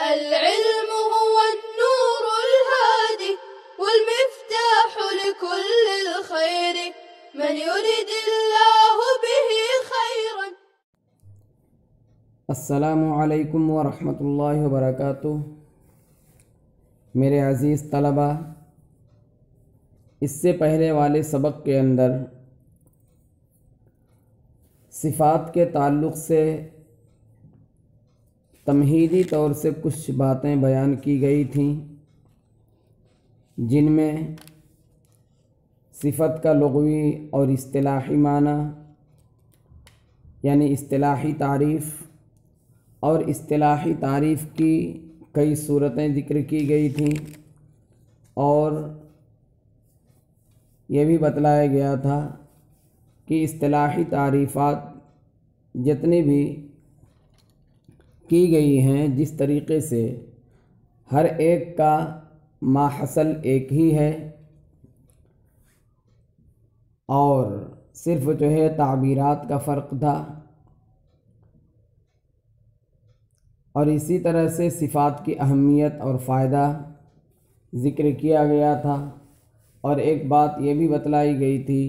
العلم هو النور الهادي والمفتاح لكل الخير من يرد الله به خيرا. السلام علیکم ورحمۃ اللہ وبرکاتہ۔ میرے عزیز طلبہ، اس سے پہلے والے سبق کے اندر صفات کے تعلق سے تمہیدی طور سے کچھ باتیں بیان کی گئی تھیں، جن میں صفت کا لغوی اور اصطلاحی معنی یعنی اصطلاحی تعریف اور اصطلاحی تعریف کی کئی صورتیں ذکر کی گئی تھیں، اور یہ بھی بتلایا گیا تھا کہ اصطلاحی تعریفات جتنی بھی کی گئی ہیں، جس طریقے سے ہر ایک کا ماحصل ایک ہی ہے، اور صرف تعبیرات کا فرق تھا، اور اسی طرح سے صفات کی اہمیت اور فائدہ ذکر کیا گیا تھا۔ اور ایک بات یہ بھی بتلائی گئی تھی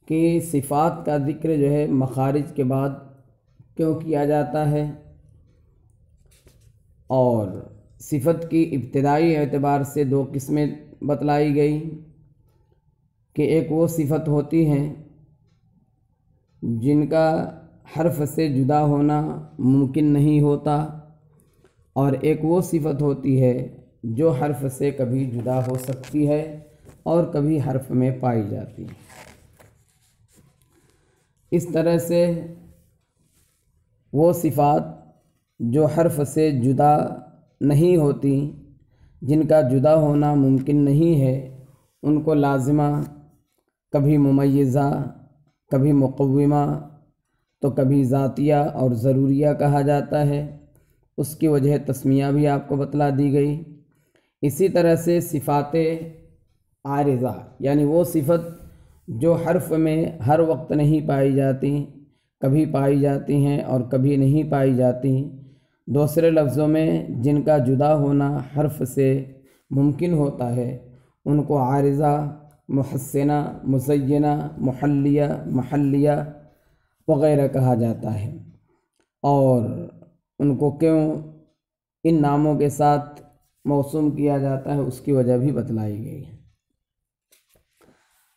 کہ صفات کا ذکر مخارج کے بعد کیوں کیا جاتا ہے، اور صفت کی ابتدائی اعتبار سے دو قسمیں بتلائی گئی کہ ایک وہ صفت ہوتی ہیں جن کا حرف سے جدا ہونا ممکن نہیں ہوتا، اور ایک وہ صفت ہوتی ہے جو حرف سے کبھی جدا ہو سکتی ہے اور کبھی حرف میں پائی جاتی ہے۔ اس طرح سے وہ صفات جو حرف سے جدا نہیں ہوتی، جن کا جدا ہونا ممکن نہیں ہے، ان کو لازمہ، کبھی ممیزہ، کبھی مقومہ، تو کبھی ذاتیہ اور ضروریہ کہا جاتا ہے۔ اس کی وجہ تسمیہ بھی آپ کو بتلا دی گئی۔ اسی طرح سے صفات عارضہ یعنی وہ صفت جو حرف میں ہر وقت نہیں پائی جاتی، کبھی پائی جاتی ہیں اور کبھی نہیں پائی جاتی، دوسرے لفظوں میں جن کا جدا ہونا حرف سے ممکن ہوتا ہے، ان کو عارضہ، محسنہ، مزینہ، محلیہ، محلیہ وغیرہ کہا جاتا ہے۔ اور ان کو کیوں ان ناموں کے ساتھ موسوم کیا جاتا ہے، اس کی وجہ بھی بتلائی گئی ہے۔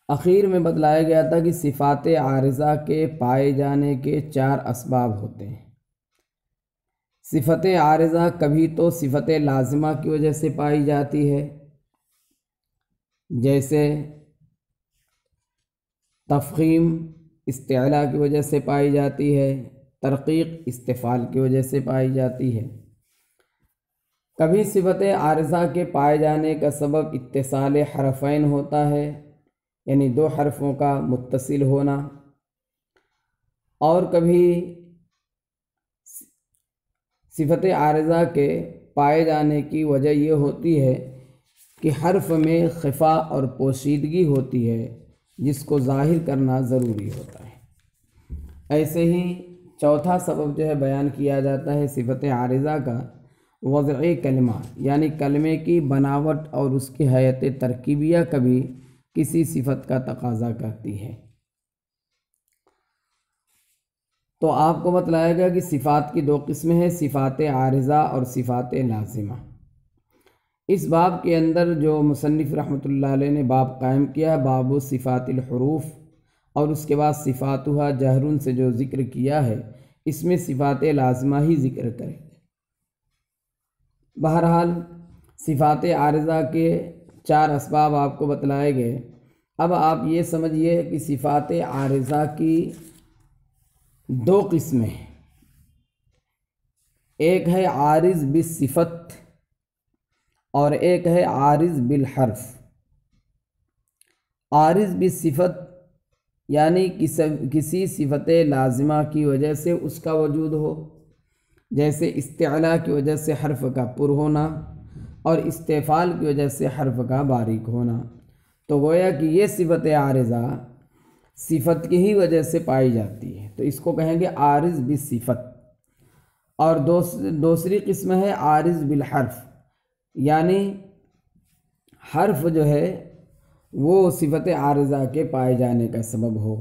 اخیر میں بتلایا گیا تھا کہ صفات عارضہ کے پائے جانے کے 4 اسباب ہوتے ہیں۔ صفت عارضہ کبھی تو صفت لازمہ کی وجہ سے پائی جاتی ہے، جیسے تفخیم استعلاء کی وجہ سے پائی جاتی ہے، ترقیق استفعال کی وجہ سے پائی جاتی ہے۔ کبھی صفت عارضہ کے پائے جانے کا سبب اتصال حرفین ہوتا ہے، یعنی 2 حرفوں کا متصل ہونا، اور کبھی صفت عارضہ کے پائے جانے کی وجہ یہ ہوتی ہے کہ حرف میں خفا اور پوشیدگی ہوتی ہے، جس کو ظاہر کرنا ضروری ہوتا ہے۔ ایسے ہی چوتھا سبب بیان کیا جاتا ہے صفت عارضہ کا، وضع کلمہ یعنی کلمے کی بناوٹ اور اس کی حیت ترکیبیہ کبھی کسی صفت کا تقاضا کرتی ہے۔ تو آپ کو بتلایا گیا کہ صفات کی 2 قسمیں ہیں، صفات عارضہ اور صفات لازمہ۔ اس باب کے اندر جو مصنف رحمۃ اللہ علیہ نے باب قائم کیا، باب صفات الحروف، اور اس کے بعد صفاتها جہرن سے جو ذکر کیا ہے، اس میں صفات لازمہ ہی ذکر کرے۔ بہرحال صفات عارضہ کے 4 اسباب آپ کو بتلائے گئے۔ اب آپ یہ سمجھیے کہ صفات عارضہ کی 2 قسمیں، ایک ہے عارض بالصفت اور ایک ہے عارض بالحرف۔ عارض بالصفت یعنی کسی صفت لازمہ کی وجہ سے اس کا وجود ہو، جیسے استعلاء کی وجہ سے حرف کا پر ہونا اور استفعال کی وجہ سے حرف کا باریک ہونا، تو گویا کہ یہ صفت عارضہ صفت کی ہی وجہ سے پائی جاتی ہے، تو اس کو کہیں گے عارض بالصفت۔ اور دوسری قسم ہے عارض بالحرف، یعنی حرف جو ہے وہ صفت عارضہ کے پائے جانے کا سبب ہو۔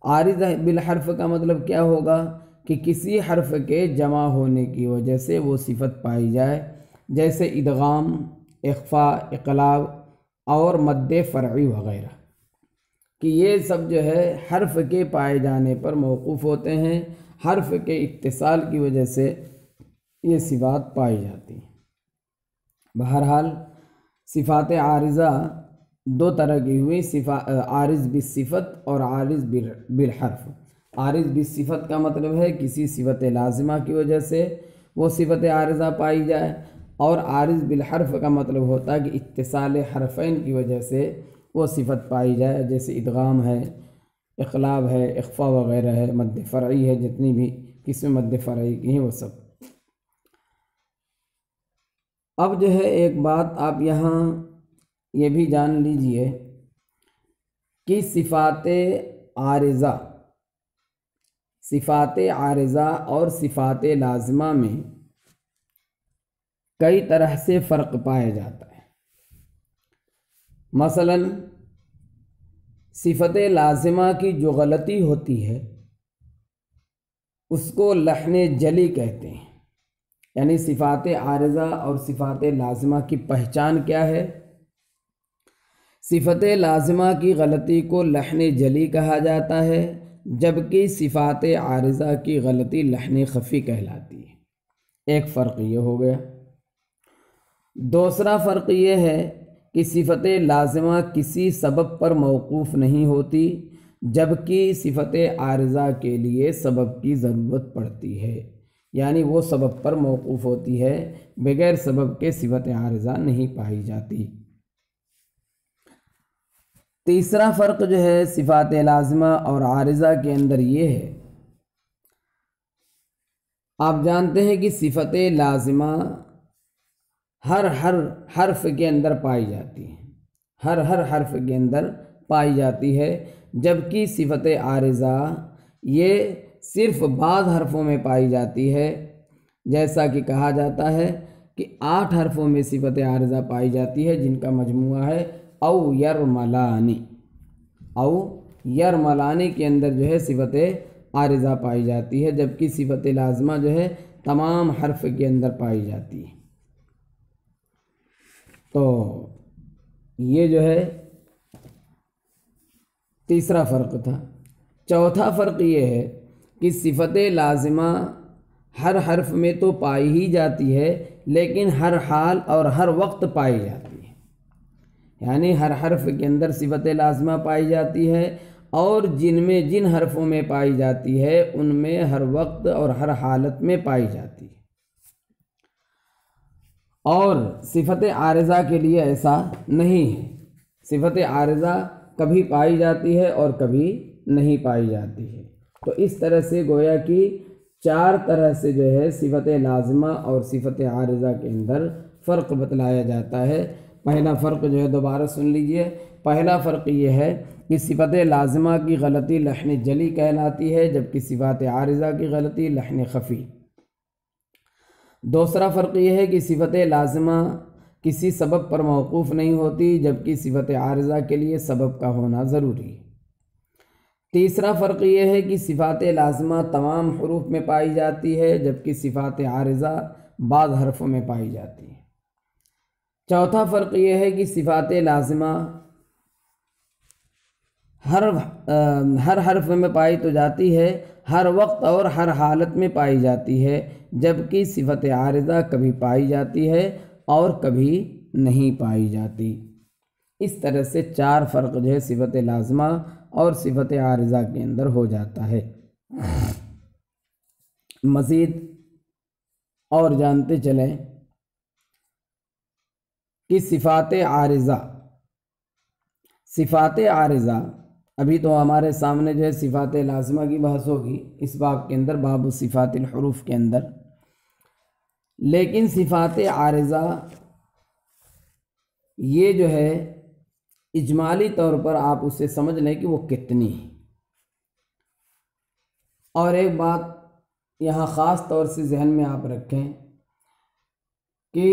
عارض بالحرف کا مطلب کیا ہوگا کہ کسی حرف کے جمع ہونے کی وجہ سے وہ صفت پائی جائے، جیسے ادغام، اخفاء، اقلاب اور مد فرعی وغیرہ، کہ یہ سب جو ہے حرف کے پائے جانے پر موقوف ہوتے ہیں، حرف کے اتصال کی وجہ سے یہ صفات پائی جاتی ہیں۔ بہرحال صفات عارضہ دو طرح کی ہوئی، عارض بالصفت اور عارض بالحرف۔ عارض بالصفت کا مطلب ہے کسی صفت لازمہ کی وجہ سے وہ صفت عارضہ پائی جائے، اور عارض بالحرف کا مطلب ہوتا ہے کہ اتصال حرفین کی وجہ سے وہ صفت پائی جائے، جیسے ادغام ہے، اقلاب ہے، اخفاء وغیرہ ہے، مد فرعی ہے، جتنی بھی قسم مد فرعی کی ہیں وہ سب۔ اب جو ہے ایک بات آپ یہاں یہ بھی جان لیجئے کہ صفات عارضہ اور صفات لازمہ میں کئی طرح سے فرق پایا جاتا ہے۔ مثلا صفت لازمہ کی جو غلطی ہوتی ہے اس کو لحن جلی کہتے ہیں، یعنی صفات عارضہ اور صفات لازمہ کی پہچان کیا ہے؟ صفت لازمہ کی غلطی کو لحن جلی کہا جاتا ہے، جبکہ صفات عارضہ کی غلطی لحن خفی کہلاتی ہے۔ ایک فرق یہ ہو گیا۔ دوسرا فرق یہ ہے کہ صفت لازمہ کسی سبب پر موقوف نہیں ہوتی، جبکہ صفت عارضہ کے لیے سبب کی ضرورت پڑتی ہے، یعنی وہ سبب پر موقوف ہوتی ہے، بغیر سبب کے صفت عارضہ نہیں پائی جاتی۔ تیسرا فرق جو ہے صفات لازمہ اور عارضہ کے اندر یہ ہے، آپ جانتے ہیں کہ صفت لازمہ ہر حرف کے اندر پائی جاتی ہے، ہر حرف کے اندر پائی جاتی ہے، جبکہ صفت عارضہ یہ صرف بعض حرفوں میں پائی جاتی ہے، جیسا کہ کہا جاتا ہے کہ 8 حرفوں میں صفت عارضہ پائی جاتی ہے، جن کا مجموعہ ہے او یرملانی۔ او یرملانی کے اندر جو ہے صفت عارضہ پائی جاتی ہے، جبکہ صفت لازمہ جو ہے تمام حرف کے اندر پائی جاتی ہے۔ تو یہ جو ہے تیسرا فرق تھا۔ چوتھا فرق یہ ہے کہ صفت لازمہ ہر حرف میں تو پائی ہی جاتی ہے، لیکن ہر حال اور ہر وقت پائی جاتی ہے، یعنی ہر حرف کے اندر صفت لازمہ پائی جاتی ہے، اور جن حرفوں میں پائی جاتی ہے ان میں ہر وقت اور ہر حالت میں پائی جاتی ہے۔ اور صفت عارضہ کے لیے ایسا نہیں ہے، صفت عارضہ کبھی پائی جاتی ہے اور کبھی نہیں پائی جاتی ہے۔ تو اس طرح سے گویا کہ 4 طرح سے جو ہے صفت لازمہ اور صفت عارضہ کے اندر فرق بتلایا جاتا ہے۔ پہلا فرق جو ہے دوبارہ سن لیجئے۔ پہلا فرق یہ ہے کہ صفت لازمہ کی غلطی لحن جلی کہلاتی ہے، جبکہ صفات عارضہ کی غلطی لحن خفی۔ دوسرا فرق یہ ہے کہ صفت لازمہ کسی سبب پر موقوف نہیں ہوتی، جبکہ صفت عارضہ کے لیے سبب کا ہونا ضروری ہے۔ تیسرا فرق یہ ہے کہ صفات لازمہ تمام حروف میں پائی جاتی ہے، جبکہ صفات عارضہ بعض حرفوں میں پائی جاتی ہے۔ چوتھا فرق یہ ہے کہ صفات لازمہ ہر حرف میں پائی تو جاتی ہے، ہر وقت اور ہر حالت میں پائی جاتی ہے، جبکہ صفت عارضہ کبھی پائی جاتی ہے اور کبھی نہیں پائی جاتی۔ اس طرح سے 4 فرق جو ہے صفت لازمہ اور صفت عارضہ کے اندر ہو جاتا ہے۔ مزید اور جانتے چلیں کہ صفات عارضہ ابھی تو ہمارے سامنے جو ہے صفات لازمہ کی بحث ہوگی اس باب کے اندر، باب صفات الحروف کے اندر، لیکن صفات عارضہ یہ جو ہے اجمالی طور پر آپ اسے سمجھ لیں کہ وہ کتنی ہیں۔ اور ایک بات یہاں خاص طور سے ذہن میں آپ رکھیں کہ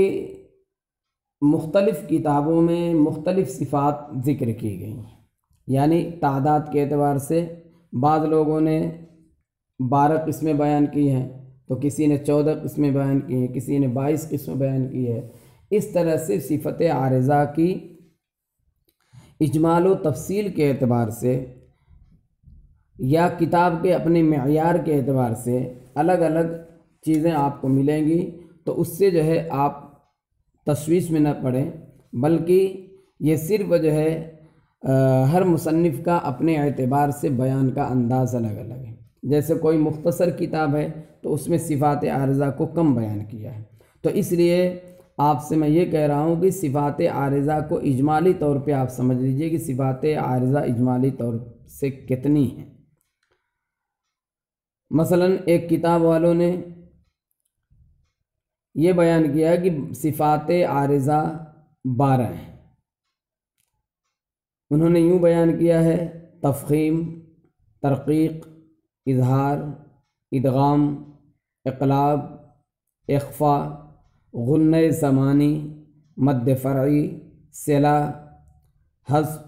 مختلف کتابوں میں مختلف صفات ذکر کی گئی ہیں، یعنی تعداد کے اعتبار سے بعض لوگوں نے 12 قسمیں بیان کی ہیں، تو کسی نے 14 قسمیں بیان کی ہیں، کسی نے 22 قسمیں بیان کی ہے۔ اس طرح سے صفت عارضہ کی اجمال و تفصیل کے اعتبار سے یا کتاب کے اپنے معیار کے اعتبار سے الگ الگ چیزیں آپ کو ملیں گی، تو اس سے جو ہے آپ تشویش میں نہ پڑیں، بلکہ یہ صرف جو ہے ہر مصنف کا اپنے اعتبار سے بیان کا انداز الگ الگ ہے۔ جیسے کوئی مختصر کتاب ہے تو اس میں صفات عارضہ کو کم بیان کیا ہے، تو اس لیے آپ سے میں یہ کہہ رہا ہوں کہ صفات عارضہ کو اجمالی طور پہ آپ سمجھ لیجئے کہ صفات عارضہ اجمالی طور سے کتنی ہیں۔ مثلا ایک کتاب والوں نے یہ بیان کیا کہ صفات عارضہ 12 ہیں۔ انہوں نے یوں بیان کیا ہے: تفخیم، ترقیق، اظہار، ادغام، اقلاب، اخفاء، غنہ زمانی، مد فرعی، صلہ، حذف،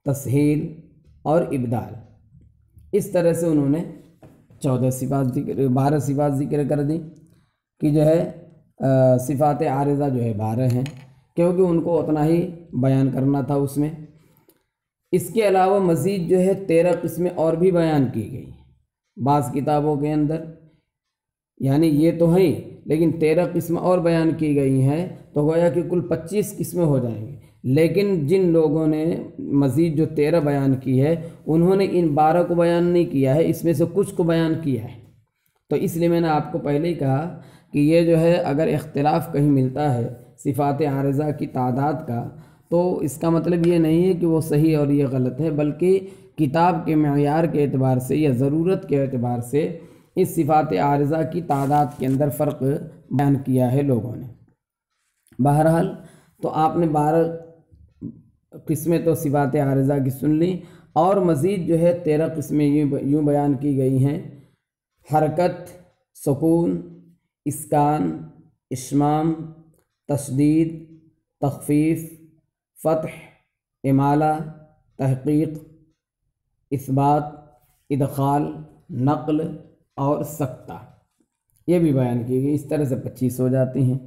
تسہیل اور ابدال۔ اس طرح سے انہوں نے 12 صفات ذکر کر دیں کہ جو ہے صفات عارضہ جو ہے 12 ہیں، کیونکہ ان کو اتنا ہی بیان کرنا تھا اس میں۔ اس کے علاوہ مزید جو ہے 13 قسمیں اور بھی بیان کی گئی بعض کتابوں کے اندر، یعنی یہ تو ہیں لیکن 13 قسمیں اور بیان کی گئی ہیں، تو گویا کہ کل 25 قسمیں ہو جائیں گی۔ لیکن جن لوگوں نے مزید جو 13 بیان کی ہے، انہوں نے ان 12 کو بیان نہیں کیا ہے، اس میں سے کچھ کو بیان کیا ہے۔ تو اس لیے میں نے آپ کو پہلے ہی کہا کہ یہ جو ہے اگر اختلاف کہیں ملتا ہے صفات عارضہ کی تعداد کا، تو اس کا مطلب یہ نہیں ہے کہ وہ صحیح اور یہ غلط ہے، بلکہ کتاب کے معیار کے اعتبار سے یا ضرورت کے اعتبار سے اس صفات عارضہ کی تعداد کے اندر فرق بیان کیا ہے لوگوں نے۔ بہرحال تو آپ نے 12 قسمیں تو صفات عارضہ کی سن لی، اور مزید جو ہے 13 قسمیں یوں بیان کی گئی ہیں: حرکت، سکون، اسکان، اشمام، تشدید، تخفیف، فتح، امالہ، تحقیق، اثبات، ادخال، نقل اور سکتہ، یہ بھی بیان کی گئی۔ اس طرح سے 25 ہو جاتی ہیں،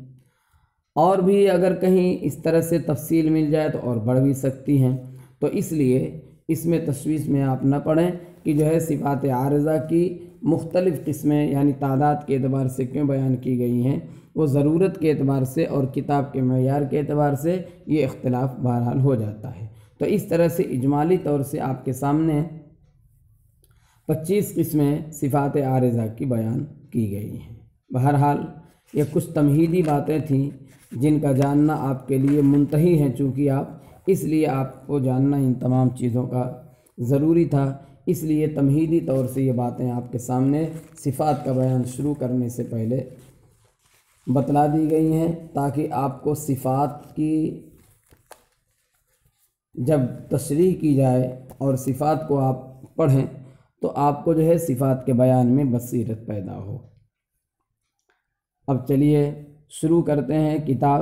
اور بھی اگر کہیں اس طرح سے تفصیل مل جائے تو اور بڑھ بھی سکتی ہیں۔ تو اس لیے اس میں تشویش میں آپ نہ پڑیں کہ جو ہے صفات عارضہ کی مختلف قسمیں یعنی تعداد کے اعتبار سے کیوں بیان کی گئی ہیں، وہ ضرورت کے اعتبار سے اور کتاب کے معیار کے اعتبار سے یہ اختلاف بہرحال ہو جاتا ہے۔ تو اس طرح سے اجمالی طور سے آپ کے سامنے 25 قسمیں صفات عارضہ کی بیان کی گئی ہیں۔ بہرحال یہ کچھ تمہیدی باتیں تھیں جن کا جاننا آپ کے لیے منتہی ہیں، چونکہ اس لیے آپ کو جاننا ان تمام چیزوں کا ضروری تھا، اس لیے تمہیدی طور سے یہ باتیں آپ کے سامنے صفات کا بیان شروع کرنے سے پہلے بتلا دی گئی ہیں، تاکہ آپ کو صفات کی جب تشریح کی جائے اور صفات کو آپ پڑھیں تو آپ کو جو ہے صفات کے بیان میں بصیرت پیدا ہو۔ اب چلیے شروع کرتے ہیں کتاب۔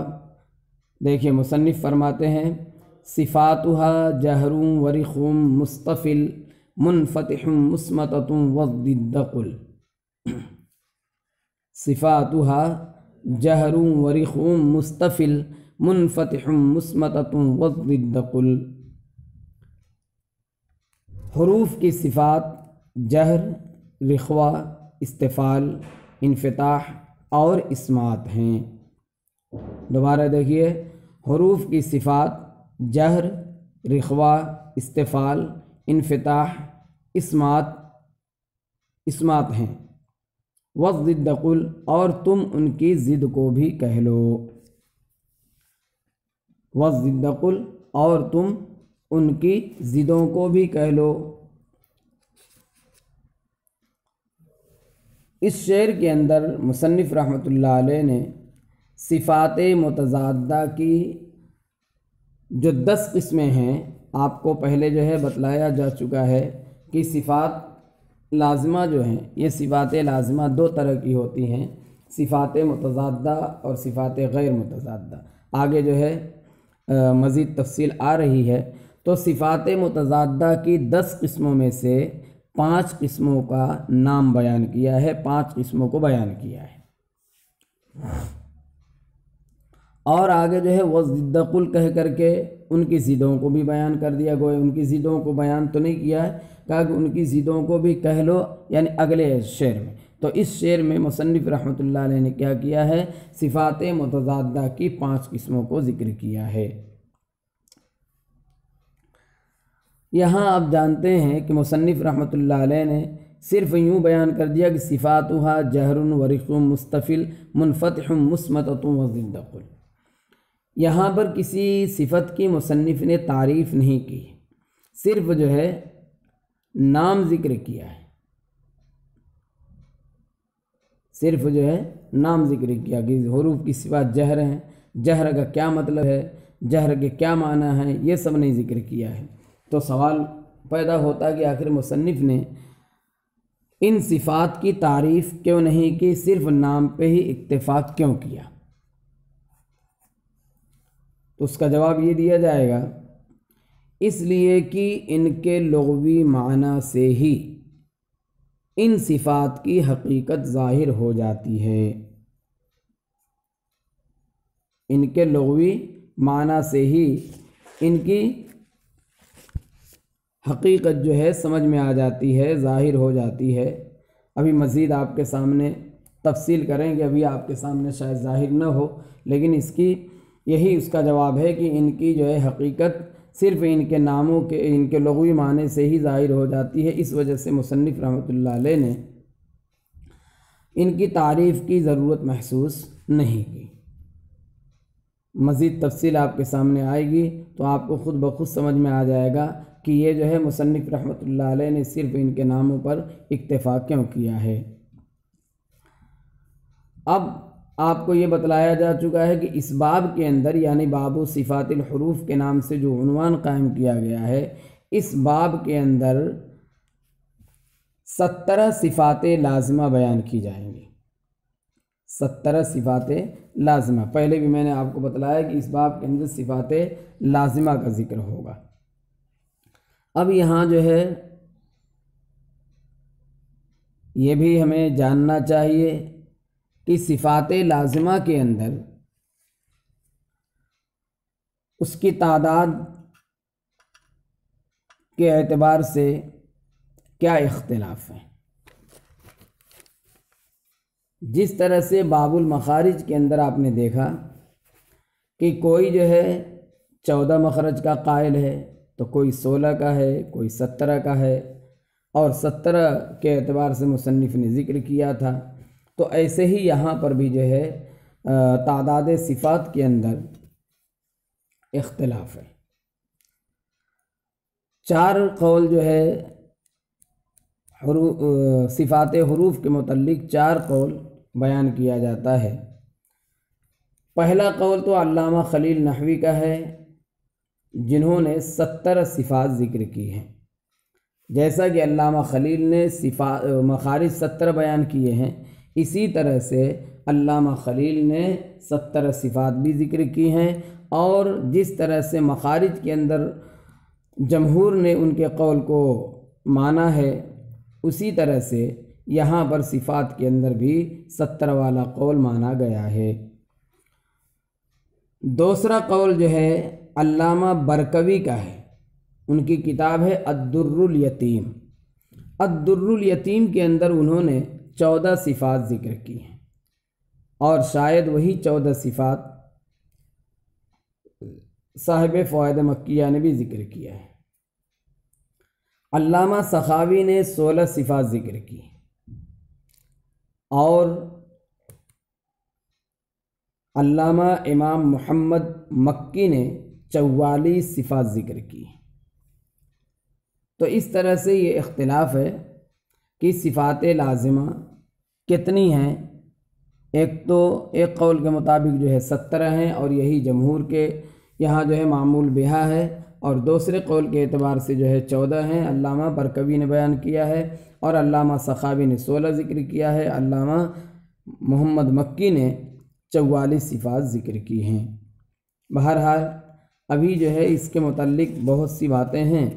دیکھیے مصنف فرماتے ہیں: صفاتها جہر ورخ مستفل منفتح مصمتۃ وضد قل۔ صفاتها جہر ورخ مستفل منفتح مصمتۃ وضد قل۔ حروف کی صفات جہر، رخوہ، استفال، انفتاح اور اسمات ہیں۔ دوبارہ دیکھیے، حروف کی صفات جہر، رخوہ، استفال، انفتاح، اسمات ہیں۔ وضد قل، اور تم ان کی ضد کو بھی کہہ لو۔ وضد قل، اور تم ان کی ضدوں کو بھی کہہ لو۔ اس شعر کے اندر مصنف رحمۃ اللہ علیہ نے صفات متضادہ کی جو 10 قسمیں ہیں، آپ کو پہلے جو ہے بتلایا جا چکا ہے کہ صفات لازمہ جو ہیں یہ صفات لازمہ دو طرح کی ہوتی ہیں، صفات متضادہ اور صفات غیر متضادہ۔ آگے جو ہے مزید تفصیل آ رہی ہے۔ تو صفات متضادہ کی 10 قسموں میں سے 5 قسموں کا نام بیان کیا ہے، 5 قسموں کو بیان کیا ہے۔ اور آگے جو ہے وہ ضد قل کہہ کر کے ان کی ضدوں کو بھی بیان کر دیا۔ گویا ان کی ضدوں کو بیان تو نہیں کیا ہے، کہا کہ ان کی ضدوں کو بھی کہہ لو، یعنی اگلے شعر میں۔ تو اس شعر میں مصنف رحمۃ اللہ علیہ نے کیا کیا ہے، صفات متضادہ کی 5 قسموں کو ذکر کیا ہے۔ یہاں آپ جانتے ہیں کہ مصنف رحمۃ اللہ علیہ نے صرف یوں بیان کر دیا کہ صفاتھا جہر ورق مستفل منفتح مصمتۃ وضد قل۔ یہاں پر کسی صفت کی مصنف نے تعریف نہیں کی، صرف جو ہے نام ذکر کیا ہے، صرف جو ہے نام ذکر کیا کہ حروف کی صفات جہر ہیں، جہر کا کیا مطلب ہے، جہر کے کیا معنی ہیں، یہ سب نہیں ذکر کیا ہے۔ تو سوال پیدا ہوتا کہ آخر مصنف نے ان صفات کی تعریف کیوں نہیں کی، صرف نام پہ ہی اکتفا کیوں کیا؟ تو اس کا جواب یہ دیا جائے گا، اس لیے کہ ان کے لغوی معنی سے ہی ان صفات کی حقیقت ظاہر ہو جاتی ہے۔ ان کے لغوی معنی سے ہی ان کی حقیقت جو ہے سمجھ میں آ جاتی ہے، ظاہر ہو جاتی ہے۔ ابھی مزید آپ کے سامنے تفصیل کریں گے، ابھی آپ کے سامنے شاید ظاہر نہ ہو، لیکن یہی اس کا جواب ہے کہ ان کی جو ہے حقیقت صرف ان کے ناموں کے، ان کے لغوی معنی سے ہی ظاہر ہو جاتی ہے۔ اس وجہ سے مصنف رحمۃ اللہ علیہ نے ان کی تعریف کی ضرورت محسوس نہیں کی۔ مزید تفصیل آپ کے سامنے آئے گی تو آپ کو خود بخود سمجھ میں آ جائے گا کہ یہ جو ہے مصنف رحمۃ اللہ علیہ نے صرف ان کے ناموں پر اکتفا کیوں کیا ہے۔ اب آپ کو یہ بتلایا جا چکا ہے کہ اس باب کے اندر، یعنی باب صفات الحروف کے نام سے جو عنوان قائم کیا گیا ہے، اس باب کے اندر 17 صفات لازمہ بیان کی جائیں گی۔ 17 صفات لازمہ، پہلے بھی میں نے آپ کو بتلایا کہ اس باب کے اندر صفات لازمہ کا ذکر ہوگا۔ اب یہاں جو ہے یہ بھی ہمیں جاننا چاہیے کہ صفات لازمہ کے اندر اس کی تعداد کے اعتبار سے کیا اختلاف ہے۔ جس طرح سے باب المخارج کے اندر آپ نے دیکھا کہ کوئی جو ہے 14 مخرج کا قائل ہے، تو کوئی 16 کا ہے، کوئی 17 کا ہے، اور 17 کے اعتبار سے مصنف نے ذکر کیا تھا۔ تو ایسے ہی یہاں پر بھی جو ہے تعداد صفات کے اندر اختلاف ہے۔ 4 قول جو ہے صفات حروف کے متعلق 4 قول بیان کیا جاتا ہے۔ پہلا قول تو علامہ خلیل نحوی کا ہے، جنہوں نے 17 صفات ذکر کی ہیں۔ جیسا کہ علامہ خلیل نے مخارج 17 بیان کیے ہیں، اسی طرح سے علامہ خلیل نے 17 صفات بھی ذکر کی ہیں، اور جس طرح سے مخارج کے اندر جمہور نے ان کے قول کو مانا ہے، اسی طرح سے یہاں پر صفات کے اندر بھی 17 والا قول مانا گیا ہے۔ دوسرا قول جو ہے علامہ برکوی کا ہے، ان کی کتاب ہے الدر الیتیم۔ الدر الیتیم کے اندر انہوں نے 14 صفات ذکر کی ہیں، اور شاید وہی 14 صفات صاحب فوائد مکیہ نے بھی ذکر کیا ہے۔ علامہ سخاوی نے 16 صفات ذکر کی، اور علامہ امام محمد مکی نے 44 صفات ذکر کی۔ تو اس طرح سے یہ اختلاف ہے کہ صفات لازمہ کتنی ہیں۔ ایک قول کے مطابق جو ہے 17 ہیں، اور یہی جمہور کے یہاں جو ہے معمول بہا ہے، اور دوسرے قول کے اعتبار سے جو ہے 14 ہیں، علامہ برکوی نے بیان کیا ہے، اور علامہ سخاوی نے 16 ذکر کیا ہے، علامہ محمد مکی نے 44 صفات ذکر کی ہیں۔ بہرحال ابھی جو ہے اس کے متعلق بہت سی باتیں ہیں،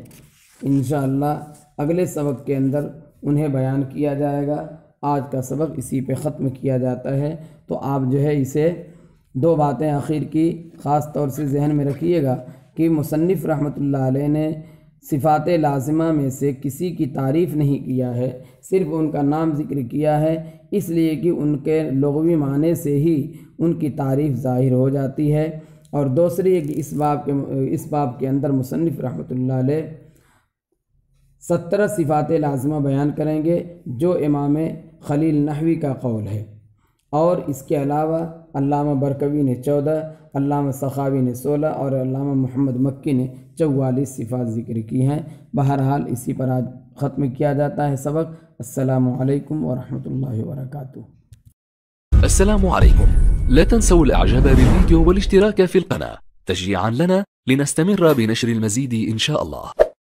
انشاءاللہ اگلے سبق کے اندر انہیں بیان کیا جائے گا۔ آج کا سبق اسی پہ ختم کیا جاتا ہے، تو آپ جو ہے اسے 2 باتیں آخر کی خاص طور سے ذہن میں رکھیے گا کہ مصنف رحمۃ اللہ علیہ نے صفات لازمہ میں سے کسی کی تعریف نہیں کیا ہے، صرف ان کا نام ذکر کیا ہے، اس لیے کہ ان کے لغوی معنی سے ہی ان کی تعریف ظاہر ہو جاتی ہے۔ اور دوسری کہ اس باب کے اندر مصنف رحمۃ اللہ علیہ 17 صفات لازمہ بیان کریں گے، جو امام خلیل نحوی کا قول ہے، اور اس کے علاوہ علامہ برکوی نے 14، علامہ سخاوی نے 16 اور علامہ محمد مکی نے 44 صفات ذکر کی ہیں۔ بہرحال اسی پر آج ختم کیا جاتا ہے سبق۔ السلام علیکم ورحمۃ اللہ وبرکاتہ۔ السلام عليكم. لا تنسوا الاعجاب بالفيديو والاشتراك في القناة تشجيعا لنا لنستمر بنشر المزيد إن شاء الله.